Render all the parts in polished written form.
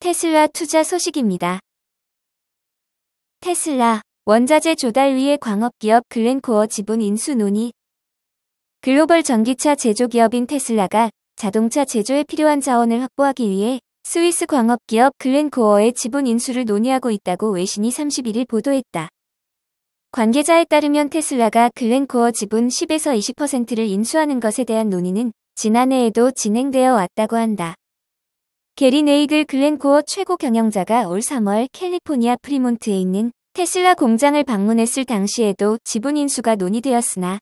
테슬라 투자 소식입니다. 테슬라, 원자재 조달 위해 광업기업 글렌코어 지분 인수 논의. 글로벌 전기차 제조기업인 테슬라가 자동차 제조에 필요한 자원을 확보하기 위해 스위스 광업기업 글렌코어의 지분 인수를 논의하고 있다고 외신이 31일 보도했다. 관계자에 따르면 테슬라가 글렌코어 지분 10에서 20%를 인수하는 것에 대한 논의는 지난해에도 진행되어 왔다고 한다. 게리 네이글 글렌코어 최고 경영자가 올 3월 캘리포니아 프리몬트에 있는 테슬라 공장을 방문했을 당시에도 지분 인수가 논의되었으나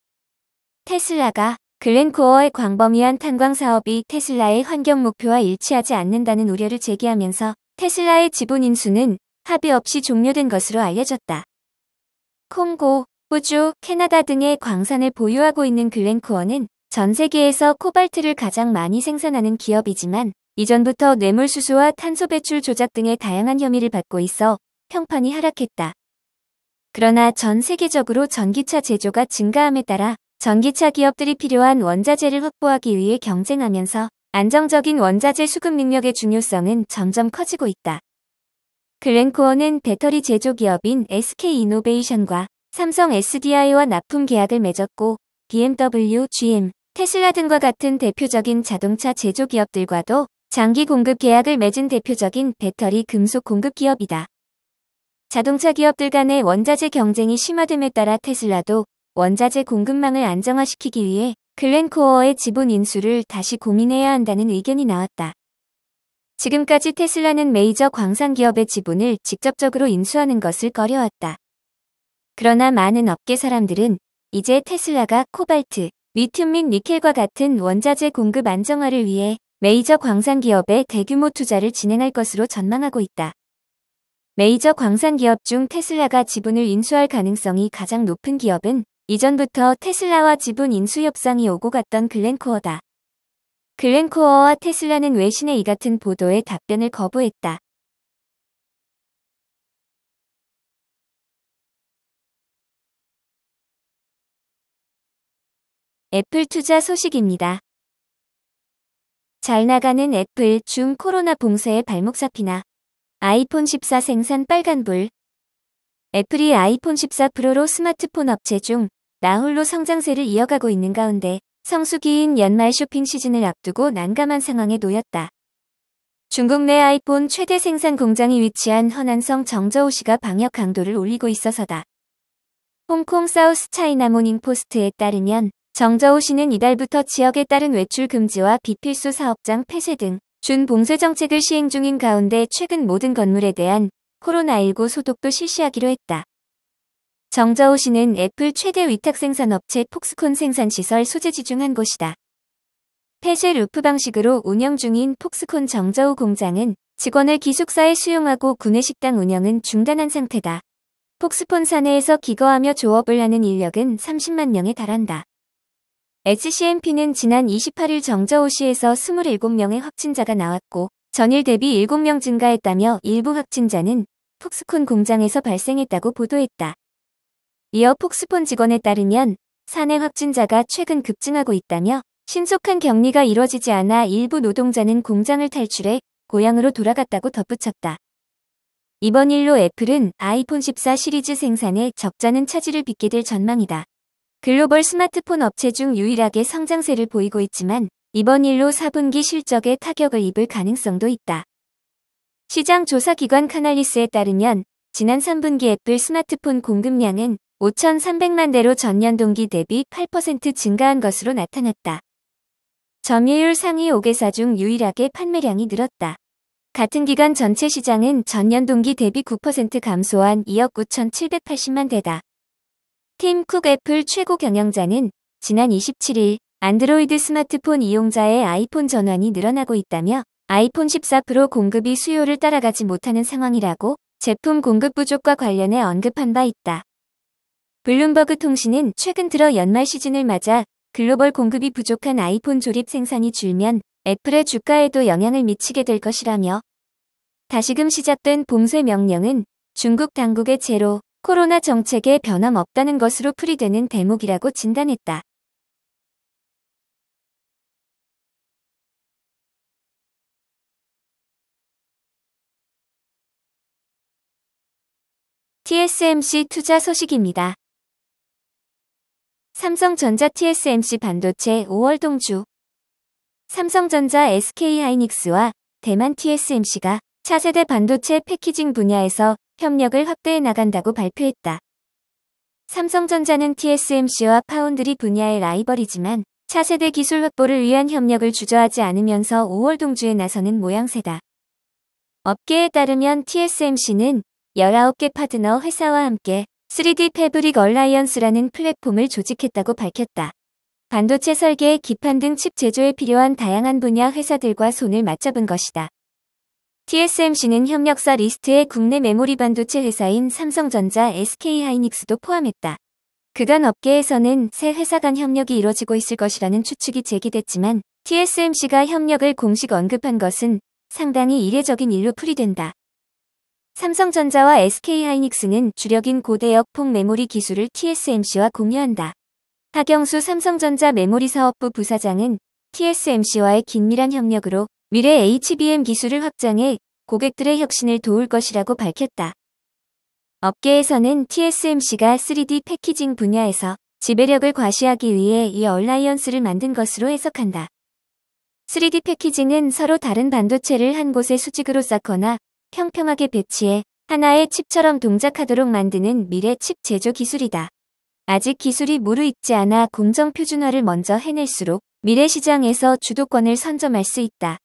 테슬라가 글렌코어의 광범위한 탄광 사업이 테슬라의 환경 목표와 일치하지 않는다는 우려를 제기하면서 테슬라의 지분 인수는 합의 없이 종료된 것으로 알려졌다. 콩고, 호주, 캐나다 등의 광산을 보유하고 있는 글렌코어는 전 세계에서 코발트를 가장 많이 생산하는 기업이지만 이전부터 뇌물수수와 탄소 배출 조작 등의 다양한 혐의를 받고 있어 평판이 하락했다. 그러나 전 세계적으로 전기차 제조가 증가함에 따라 전기차 기업들이 필요한 원자재를 확보하기 위해 경쟁하면서 안정적인 원자재 수급 능력의 중요성은 점점 커지고 있다. 글렌코어는 배터리 제조기업인 SK이노베이션과 삼성 SDI와 납품 계약을 맺었고 BMW, GM, 테슬라 등과 같은 대표적인 자동차 제조기업들과도 장기 공급 계약을 맺은 대표적인 배터리 금속 공급 기업이다. 자동차 기업들 간의 원자재 경쟁이 심화됨에 따라 테슬라도 원자재 공급망을 안정화시키기 위해 글렌코어의 지분 인수를 다시 고민해야 한다는 의견이 나왔다. 지금까지 테슬라는 메이저 광산 기업의 지분을 직접적으로 인수하는 것을 꺼려왔다. 그러나 많은 업계 사람들은 이제 테슬라가 코발트, 리튬 및 니켈과 같은 원자재 공급 안정화를 위해 메이저 광산 기업에 대규모 투자를 진행할 것으로 전망하고 있다. 메이저 광산 기업 중 테슬라가 지분을 인수할 가능성이 가장 높은 기업은 이전부터 테슬라와 지분 인수 협상이 오고 갔던 글렌코어다. 글렌코어와 테슬라는 외신의 이 같은 보도에 답변을 거부했다. 애플 투자 소식입니다. 잘 나가는 애플 중 코로나 봉쇄에 발목 잡히나. 아이폰 14 생산 빨간불. 애플이 아이폰 14 프로로 스마트폰 업체 중 나홀로 성장세를 이어가고 있는 가운데 성수기인 연말 쇼핑 시즌을 앞두고 난감한 상황에 놓였다. 중국 내 아이폰 최대 생산 공장이 위치한 허난성 정저우시가 방역 강도를 올리고 있어서다. 홍콩 사우스 차이나 모닝포스트에 따르면 정저우시는 이달부터 지역에 따른 외출 금지와 비필수 사업장 폐쇄 등 준봉쇄 정책을 시행 중인 가운데 최근 모든 건물에 대한 코로나19 소독도 실시하기로 했다. 정저우시는 애플 최대 위탁 생산업체 폭스콘 생산시설 소재지 중 한 곳이다. 폐쇄 루프 방식으로 운영 중인 폭스콘 정저우 공장은 직원을 기숙사에 수용하고 구내식당 운영은 중단한 상태다. 폭스콘 사내에서 기거하며 조업을 하는 인력은 30만 명에 달한다. HCMP는 지난 28일 정저우시에서 27명의 확진자가 나왔고 전일 대비 7명 증가했다며 일부 확진자는 폭스콘 공장에서 발생했다고 보도했다. 이어 폭스콘 직원에 따르면 사내 확진자가 최근 급증하고 있다며 신속한 격리가 이뤄지지 않아 일부 노동자는 공장을 탈출해 고향으로 돌아갔다고 덧붙였다. 이번 일로 애플은 아이폰 14 시리즈 생산에 적잖은 차질을 빚게 될 전망이다. 글로벌 스마트폰 업체 중 유일하게 성장세를 보이고 있지만 이번 일로 4분기 실적에 타격을 입을 가능성도 있다. 시장 조사기관 카날리스에 따르면 지난 3분기 애플 스마트폰 공급량은 5,300만 대로 전년 동기 대비 8% 증가한 것으로 나타났다. 점유율 상위 5개사 중 유일하게 판매량이 늘었다. 같은 기간 전체 시장은 전년 동기 대비 9% 감소한 2억 9,780만 대다. 팀 쿡 애플 최고 경영자는 지난 27일 안드로이드 스마트폰 이용자의 아이폰 전환이 늘어나고 있다며 아이폰 14 프로 공급이 수요를 따라가지 못하는 상황이라고 제품 공급 부족과 관련해 언급한 바 있다. 블룸버그 통신은 최근 들어 연말 시즌을 맞아 글로벌 공급이 부족한 아이폰 조립 생산이 줄면 애플의 주가에도 영향을 미치게 될 것이라며 다시금 시작된 봉쇄 명령은 중국 당국의 제로 코로나 정책에 변함없다는 것으로 풀이되는 대목이라고 진단했다. TSMC 투자 소식입니다. 삼성전자 TSMC 반도체 5월 동주. 삼성전자 SK하이닉스와 대만 TSMC가 차세대 반도체 패키징 분야에서 협력을 확대해 나간다고 발표했다. 삼성전자는 TSMC와 파운드리 분야의 라이벌이지만 차세대 기술 확보를 위한 협력을 주저하지 않으면서 5월 동주에 나서는 모양새다. 업계에 따르면 TSMC는 19개 파트너 회사와 함께 3D 패브릭 얼라이언스라는 플랫폼을 조직했다고 밝혔다. 반도체 설계, 기판 등 칩 제조에 필요한 다양한 분야 회사들과 손을 맞잡은 것이다. TSMC는 협력사 리스트에 국내 메모리 반도체 회사인 삼성전자, SK하이닉스도 포함했다. 그간 업계에서는 세 회사 간 협력이 이뤄지고 있을 것이라는 추측이 제기됐지만 TSMC가 협력을 공식 언급한 것은 상당히 이례적인 일로 풀이된다. 삼성전자와 SK하이닉스는 주력인 고대역 폭 메모리 기술을 TSMC와 공유한다. 하경수 삼성전자 메모리 사업부 부사장은 TSMC와의 긴밀한 협력으로 미래 HBM 기술을 확장해 고객들의 혁신을 도울 것이라고 밝혔다. 업계에서는 TSMC가 3D 패키징 분야에서 지배력을 과시하기 위해 이 얼라이언스를 만든 것으로 해석한다. 3D 패키징은 서로 다른 반도체를 한 곳에 수직으로 쌓거나 평평하게 배치해 하나의 칩처럼 동작하도록 만드는 미래 칩 제조 기술이다. 아직 기술이 무르익지 않아 공정 표준화를 먼저 해낼수록 미래 시장에서 주도권을 선점할 수 있다.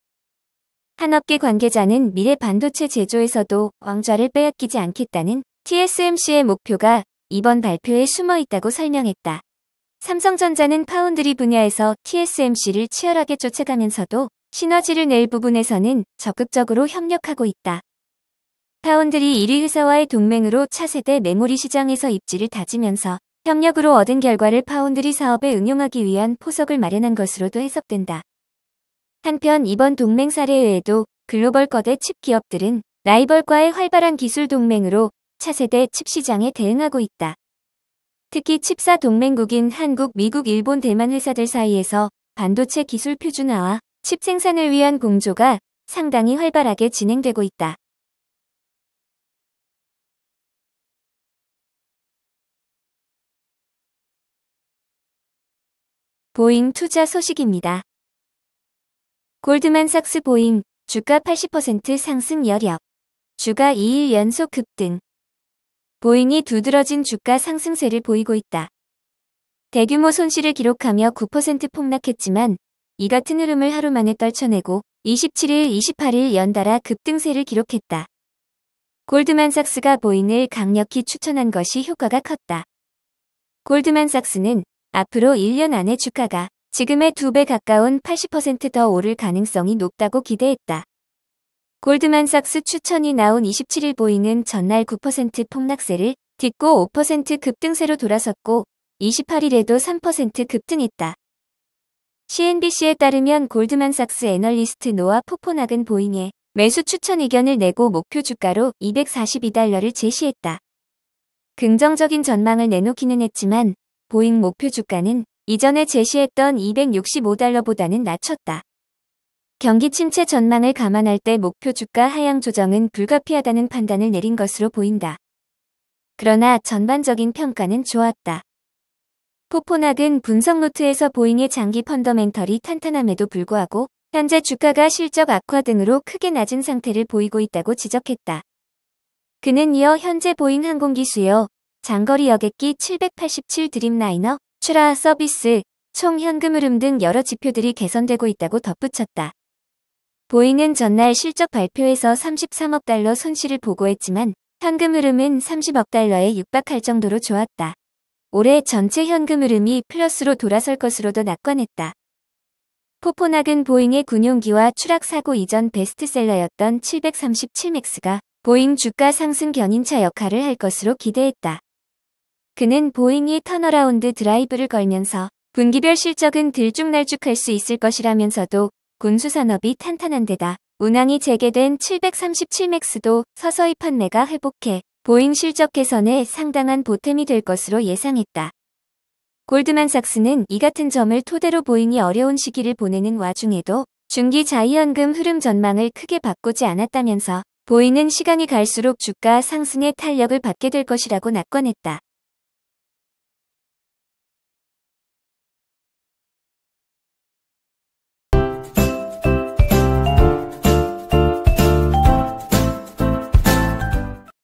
한 업계 관계자는 미래 반도체 제조에서도 왕좌를 빼앗기지 않겠다는 TSMC의 목표가 이번 발표에 숨어 있다고 설명했다. 삼성전자는 파운드리 분야에서 TSMC를 치열하게 쫓아가면서도 시너지를 낼 부분에서는 적극적으로 협력하고 있다. 파운드리 1위 회사와의 동맹으로 차세대 메모리 시장에서 입지를 다지면서 협력으로 얻은 결과를 파운드리 사업에 응용하기 위한 포석을 마련한 것으로도 해석된다. 한편 이번 동맹 사례 외에도 글로벌 거대 칩 기업들은 라이벌과의 활발한 기술 동맹으로 차세대 칩 시장에 대응하고 있다. 특히 칩사 동맹국인 한국, 미국, 일본, 대만 회사들 사이에서 반도체 기술 표준화와 칩 생산을 위한 공조가 상당히 활발하게 진행되고 있다. 보잉 투자 소식입니다. 골드만삭스 보잉, 주가 80% 상승 여력. 주가 2일 연속 급등. 보잉이 두드러진 주가 상승세를 보이고 있다. 대규모 손실을 기록하며 9% 폭락했지만 이 같은 흐름을 하루 만에 떨쳐내고 27일, 28일 연달아 급등세를 기록했다. 골드만삭스가 보잉을 강력히 추천한 것이 효과가 컸다. 골드만삭스는 앞으로 1년 안에 주가가 지금의 2배 가까운 80% 더 오를 가능성이 높다고 기대했다. 골드만삭스 추천이 나온 27일 보잉은 전날 9% 폭락세를 딛고 5% 급등세로 돌아섰고 28일에도 3% 급등했다. CNBC에 따르면 골드만삭스 애널리스트 노아 포포낙은 보잉에 매수 추천 의견을 내고 목표 주가로 $242를 제시했다. 긍정적인 전망을 내놓기는 했지만 보잉 목표 주가는 이전에 제시했던 $265보다는 낮췄다. 경기 침체 전망을 감안할 때 목표 주가 하향 조정은 불가피하다는 판단을 내린 것으로 보인다. 그러나 전반적인 평가는 좋았다. 포포낙은 분석 노트에서 보잉의 장기 펀더멘털이 탄탄함에도 불구하고 현재 주가가 실적 악화 등으로 크게 낮은 상태를 보이고 있다고 지적했다. 그는 이어 현재 보잉 항공기 수요, 장거리 여객기 787 드림라이너, 출하 서비스, 총 현금 흐름 등 여러 지표들이 개선되고 있다고 덧붙였다. 보잉은 전날 실적 발표에서 $33억 손실을 보고했지만 현금 흐름은 $30억 육박할 정도로 좋았다. 올해 전체 현금 흐름이 플러스로 돌아설 것으로도 낙관했다. 포포낙은 보잉의 군용기와 추락 사고 이전 베스트셀러였던 737맥스가 보잉 주가 상승 견인차 역할을 할 것으로 기대했다. 그는 보잉이 턴어라운드 드라이브를 걸면서 분기별 실적은 들쭉날쭉할 수 있을 것이라면서도 군수산업이 탄탄한 데다 운항이 재개된 737맥스도 서서히 판매가 회복해 보잉 실적 개선에 상당한 보탬이 될 것으로 예상했다. 골드만삭스는 이 같은 점을 토대로 보잉이 어려운 시기를 보내는 와중에도 중기 자이현금 흐름 전망을 크게 바꾸지 않았다면서 보이는 시간이 갈수록 주가 상승의 탄력을 받게 될 것이라고 낙관했다.